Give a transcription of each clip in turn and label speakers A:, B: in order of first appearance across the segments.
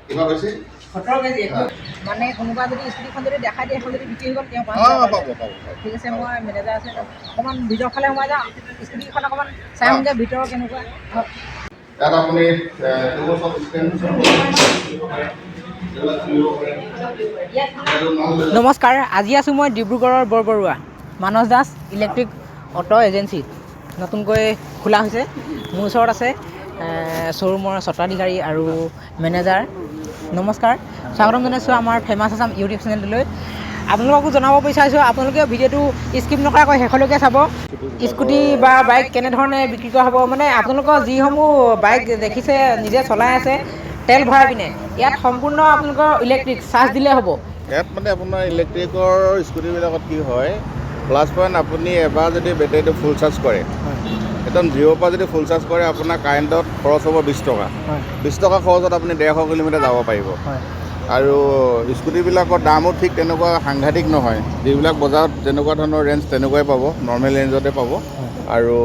A: কিমান হৈছে
B: 17 কেজি মানে কোনোবা যদি স্কুটিখন যদি দেখাই দিয়ে এখন যদি বিক্ৰী হৈ গ'ল তেওঁ পাব ঠিক আছে মই মেনেজাৰ আছে অকণমান ভিতৰৰ ফালে সোমাই যাওঁ স্কুটিখন অকণমান চাই আহোঁগৈ ভিতৰৰ কেনেকুৱা
A: ইয়াত আপুনি
B: নমস্কাৰ আজি আছোঁ মই ডিব্ৰুগড়ৰ বৰবৰুৱা মানস দাস ইলেক্ট্ৰিক অটো এজেঞ্চিত নতুনকৈ খোলা হৈছে মোৰ ওচৰত আছে শ্ব'ৰুমৰ স্বত্বাধিকাৰী আৰু মেনেজাৰ নমস্কাৰ স্বাগতম জনাইছোঁ আমাৰ ফেমাছ আছাম ইউটিউব চেনেলটোলৈ আপোনালোককো জনাব বিচাৰিছোঁ আপোনালোকে ভিডিঅ'টো স্কিপ নকৰাকৈ শেষলৈকে চাব স্কুটি বা বাইক কেনেধৰণে বিক্ৰী কৰা হ'ব মানে আপোনালোকৰ যিসমূহ বাইক দেখিছে নিজে চলাই আছে তেল ভৰাই পিনে ইয়াত সম্পূৰ্ণ আপোনালোকৰ ইলেক্ট্ৰিক চাৰ্জ দিলে হ'ব
A: ইয়াত মানে আপোনাৰ ইলেক্ট্ৰিকৰ স্কুটিবিলাকত কি হয় প্লাছ পইণ্ট আপুনি এবাৰ যদি বেটেৰীটো ফুল চাৰ্জ কৰে একদম জিৰ'ৰ পৰা যদি ফুল চাৰ্জ কৰে আপোনাৰ কাৰেণ্টত খৰচ হ'ব 20 টকা 20 টকা খৰচত আপুনি 150 কিলোমিটাৰ যাব পাৰিব আৰু স্কুটিবিলাকৰ দামো ঠিক তেনেকুৱা সাংঘাতিক নহয় যিবিলাক বজাৰত যেনেকুৱা ধৰণৰ ৰেঞ্জ তেনেকুৱাই পাব নৰ্মেল ৰেঞ্জতে পাব আৰু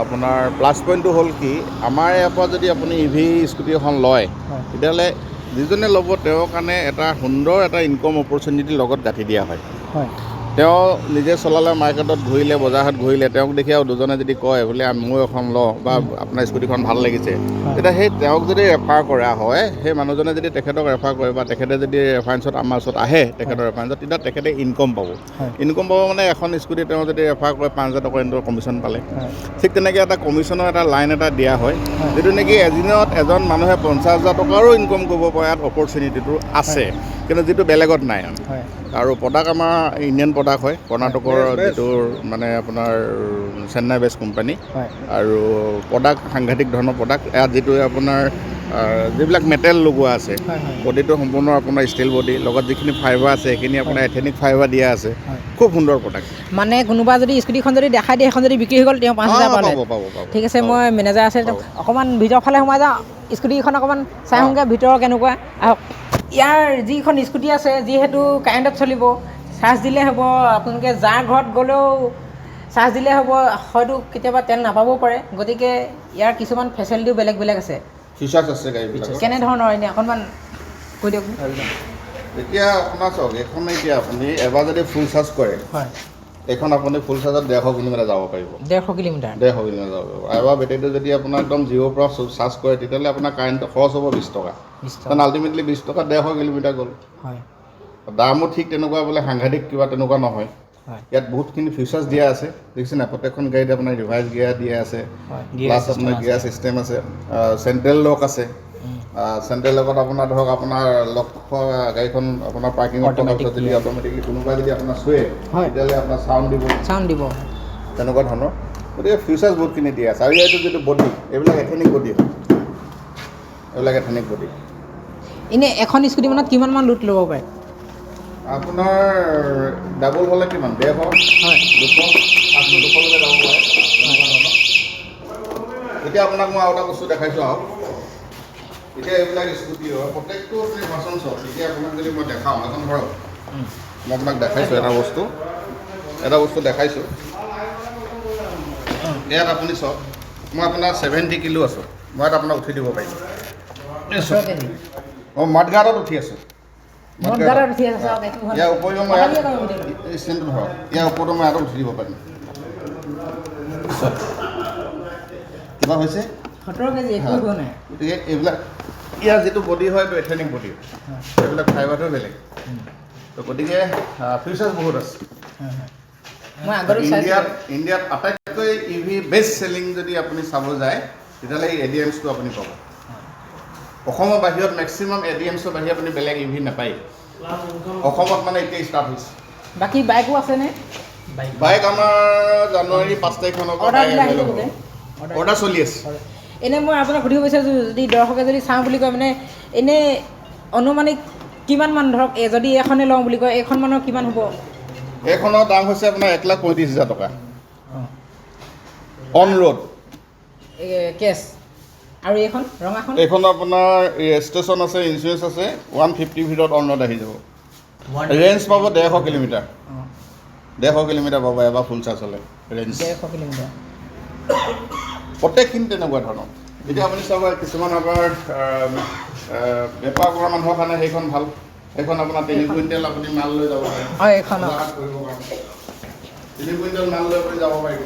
A: আপোনাৰ প্লাছ পইণ্টটো হ'ল কি আমাৰ ইয়াৰ পৰা যদি আপুনি ইভি স্কুটি এখন লয় তেতিয়াহ'লে যিজনে ল'ব তেওঁৰ কাৰণে এটা সুন্দৰ এটা ইনকম অপৰচুনিটিৰ লগত গাঁঠি দিয়া হয় তেওঁ নিজে চলালে মাৰ্কেটত ঘূৰিলে বজাৰত ঘূৰিলে তেওঁক দেখি আৰু দুজনে যদি কয় বোলে মই এখন লওঁ বা আপোনাৰ স্কুটিখন ভাল লাগিছে তেতিয়া সেই তেওঁক যদি ৰেফাৰ কৰা হয় সেই মানুহজনে যদি তেখেতক ৰেফাৰ কৰে বা তেখেতে যদি ৰেফাৰেঞ্চত আমাৰ ওচৰত আহে তেখেতৰ ৰেফাৰেঞ্চত তেতিয়া তেখেতে ইনকম পাব মানে এখন স্কুটি তেওঁ যদি ৰেফাৰ কৰে 5,000 টকা কমিশ্যন পালে ঠিক তেনেকৈ এটা কমিশ্যনৰ এটা লাইন এটা দিয়া হয় যিটো নেকি এদিনত এজন মানুহে 50,000 টকাৰো ইনকম কৰিব পৰা ইয়াত অপৰচুনিটিটো আছে কিন্তু যিটো বেলেগত নাই আৰু প্ৰডাক্ট আমাৰ ইণ্ডিয়ান প্ৰডাক্ট হয় কৰ্ণাটকৰ যিটো মানে আপোনাৰ চেন্নাই বেষ্ট কোম্পানী আৰু প্ৰডাক্ট সাংঘাতিক ধৰণৰ প্ৰডাক্ট ইয়াত যিটো আপোনাৰ যিবিলাক মেটেল লগোৱা আছে বডিটো সম্পূৰ্ণ আপোনাৰ ষ্টিল বডি লগত যিখিনি ফাইবাৰ আছে সেইখিনি আপোনাৰ এথেনিক ফাইবাৰ দিয়া আছে খুব সুন্দৰ প্ৰডাক্ট
B: মানে কোনোবা যদি স্কুটিখন যদি দেখাই দিয়ে এখন যদি বিক্ৰী হৈ গ'ল তেওঁ 5,000 পালে ঠিক আছে মই মেনেজাৰ আছে অকণমান ভিতৰৰ ফালে সোমাই যাওঁ স্কুটিখন অকণমান চাই আহোঁগৈ ভিতৰৰ কেনেকুৱা আহক ইয়াৰ যিখন স্কুটি আছে যিহেতু কাৰেণ্টত চলিব চাৰ্জ দিলে হ'ব আপোনালোকে যাৰ ঘৰত গ'লেও চাৰ্জ দিলে হ'ব হয়তো কেতিয়াবা তেল নাপাবও পাৰে গতিকে ইয়াৰ কিছুমান ফেচিলিটিও বেলেগ বেলেগ আছে
A: ফিচাৰ্ছ আছে গাড়ীবিলাক
B: কেনেধৰণৰ এনেই অকণমান কৈ দিয়ক
A: এতিয়া আপোনাৰ চাওক এইখন এতিয়া আপুনি এবাৰ যদি ফুল চাৰ্জ কৰে এইখন আপুনি ফুল চাৰ্জত 150 কিলোমিটাৰ যাব পাৰিব
B: 150 কিলোমিটাৰ
A: যাব পাৰিব এবাৰ বেটেৰীটো যদি আপোনাৰ একদম জিৰ'ৰ পৰা চাৰ্জ কৰে তেতিয়াহ'লে আপোনাৰ কাৰেণ্টটো খৰচ হ'ব 20 টকা কাৰণ আল্টিমেটলি 20 টকাত 150 কিলোমিটাৰ গ'ল দামো ঠিক তেনেকুৱা বোলে সাংঘাতিক কিবা তেনেকুৱা নহয় ইয়াত বহুতখিনি ফিচাৰ্ছ দিয়া আছে দেখিছে নাই প্ৰত্যেকখন গাড়ীত আপোনাৰ ৰিভাৰ্ছ গিয়াৰ দিয়া আছে প্লাছ আপোনাৰ গিয়াৰ ছিষ্টেম আছে চেণ্ট্ৰেল লক আছে চেণ্ট্ৰেল লকত আপোনাৰ ধৰক আপোনাৰ লক গাড়ীখন আপোনাৰ পাৰ্কিঙত থকাৰ পিছত যদি অট'মেটিকলি কোনোবাই যদি আপোনাৰ চুৱে তেতিয়াহ'লে আপোনাৰ চাউণ্ড দিব তেনেকুৱা ধৰণৰ গতিকে ফিচাৰ্ছ বহুতখিনি দিয়া আছে আৰু ইয়াতো যিটো বডি এইবিলাক এথেনিক বডি হয় এইবিলাক এথেনিক বডি
B: এনেই এখন স্কুটি মানত কিমানমান লোড ল'ব পাৰে
A: আপোনাৰ ডাবল হ'লে কিমান 150 200লৈকে যাব পাৰে এতিয়া আপোনাক মই আৰু এটা বস্তু দেখাইছোঁ আৰু এতিয়া এইবিলাক স্কুটি হয় প্ৰত্যেকটো ভাৰ্চন চক এতিয়া আপোনাক যদি মই দেখাওঁ এখন ধৰক মই আপোনাক দেখাইছোঁ এটা বস্তু দেখাইছোঁ ইয়াত আপুনি চাওক মই আপোনাৰ 70 কিলো আছোঁ মই ইয়াত আপোনাক উঠি দিব পাৰিম মই মাডগাৰ্ডত উঠি আছোঁ ইয়াৰ উপৰিও মই ষ্টেণ্ডটো ধৰক ইয়াৰ ওপৰতো মই আৰু উঠি দিব পাৰিম কিবা হৈছে
B: 17 কেজি
A: গতিকে এইবিলাক ইয়াৰ যিটো বডি হয় এইটো এথেনিক বডি এইবিলাক ফাইবাৰটো বেলেগ তো গতিকে ফিচাৰ্ছ বহুত আছে ইণ্ডিয়াত আটাইতকৈ ইভি বেষ্ট চেলিং যদি আপুনি চাব যায় তেতিয়াহ'লে এই এডিএমছটো আপুনি পাব অসমৰ বাহিৰত মেক্সিমাম এডিএমছৰ বাহিৰে আপুনি বেলেগ ইভি নাপায় অসমত মানে এতিয়া ষ্টাৰ্ট হৈছে
B: বাকী বাইকো আছেনে
A: বাইক আমাৰ জানুৱাৰী 5 তাৰিখমানৰ পৰা অৰ্ডাৰ চলি আছে
B: এনেই মই আপোনাক সুধিব বিচাৰিছোঁ যদি দৰ্শকে যদি চাওঁ বুলি কয় মানে এনেই অনুমানিক কিমান মান ধৰক যদি এখনে লওঁ বুলি কয় এইখন মানৰ কিমান হ'ব
A: এইখনৰ দাম হৈছে আপোনাৰ 1,35,000 টকা অন ৰোড
B: কেছ আৰু এইখন ৰঙাখন
A: এইখন আপোনাৰ ৰেজিষ্ট্ৰেশ্যন আছে ইঞ্চুৰেঞ্চ আছে 150 ভিতৰত অন ৰোড আহি যাব ৰেঞ্জ পাব 150 কিলোমিটাৰ 150 কিলোমিটাৰ পাব এবাৰ ফুল চাৰ্জ হ'লে ৰেঞ্জ
B: 150 কিলোমিটাৰ
A: প্ৰত্যেকখিনি তেনেকুৱা ধৰণৰ এতিয়া আপুনি চাব কিছুমান আপোনাৰ বেপাৰ কৰা মানুহৰ কাৰণে সেইখন ভাল। সেইখন আপোনাৰ 3 কুইণ্টেল আপুনি মাল লৈ যাব পাৰে।
B: হয় এইখন
A: বজাৰত কৰিবৰ কাৰণে 3 কুইণ্টেল মাল লৈ আপুনি যাব পাৰিব।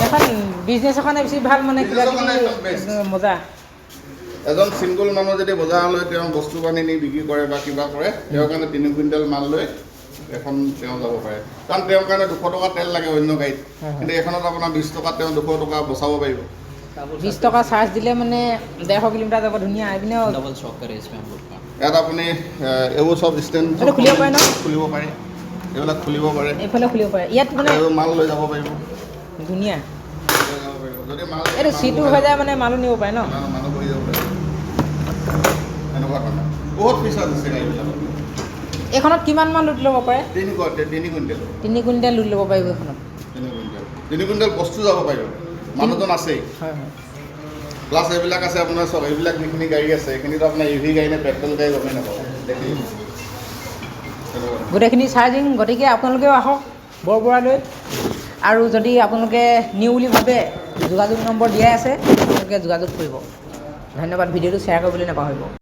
B: এখন বিজনেছৰ কাৰণে বেছি ভাল মানে কিবা
A: Business ৰ কাৰণে একদম
B: কিবি
A: best।
B: মজা।
A: এজন ছিংগল মানুহ যদি বজাৰলৈ তেওঁ বস্তু বাহিনী নি বিক্ৰী কৰে বা কিবা কৰে, তেওঁৰ কাৰণে 3 কুইণ্টেল মাল লৈ এখন তেওঁ যাব পাৰে। কাৰণ তেওঁৰ কাৰণে 200 টকা তেল লাগে অন্য গাড়ীত, কিন্তু এইখনত আপোনাৰ 20 টকাত তেওঁ 200 টকা বচাব পাৰিব।
B: 20 টকা চাৰ্জ দিলে মানে 150 কিলোমিটাৰ যাব ধুনীয়া। এইপিনেও
C: डबल शॉक करे इसमें हम लोग का।
A: ইয়াত আপুনি এইবোৰ চব ষ্টেণ্ড
B: এইটো খুলিব পাৰে ন?
A: খুলিব পাৰে, এইবিলাক খুলিব পাৰে,
B: এইফালে খুলিব পাৰে। ইয়াত মানে
A: এইবোৰ মাল লৈ যাব পাৰিব।
B: ধুনীয়া।
A: লৈ যাব পাৰিব। যদি মাল
B: এইটো চিটো হৈ যায় মানে মালো নিব পাৰে ন?
A: মানুহ বহি যাব পাৰিব। এনেকুৱা ধৰণৰ বহুত ফিচাৰ্ছ আছে গাড়ীবিলাকত।
B: এইখনত কিমান মান লোড ল'ব পাৰে?
A: 3 কুইণ্টেল
B: 3 কুইণ্টেল লোড ল'ব পাৰিব এইখনত।
A: 3 কুইণ্টেল বস্তু যাব পাৰিব। মানুহজন আছেই।
B: হয় হয়।
A: প্লাছ এইবিলাক আছে আপোনাৰ চব, এইবিলাক যিখিনি গাড়ী আছে এইখিনিতো আপোনাৰ ইভি গাড়ী নে পেট্ৰল গাড়ী গমেই নাপাব। দেখি
B: গোটেইখিনি চাৰ্জিং, গতিকে আপোনালোকেও আহক বৰবৰুৱালৈ। আৰু যদি আপোনালোকে নিওঁ বুলি ভাবে যোগাযোগ নম্বৰ দিয়াই আছে, আপোনালোকে যোগাযোগ কৰিব। ধন্যবাদ। ভিডিঅ'টো শ্বেয়াৰ কৰিবলৈ নাপাহৰিব।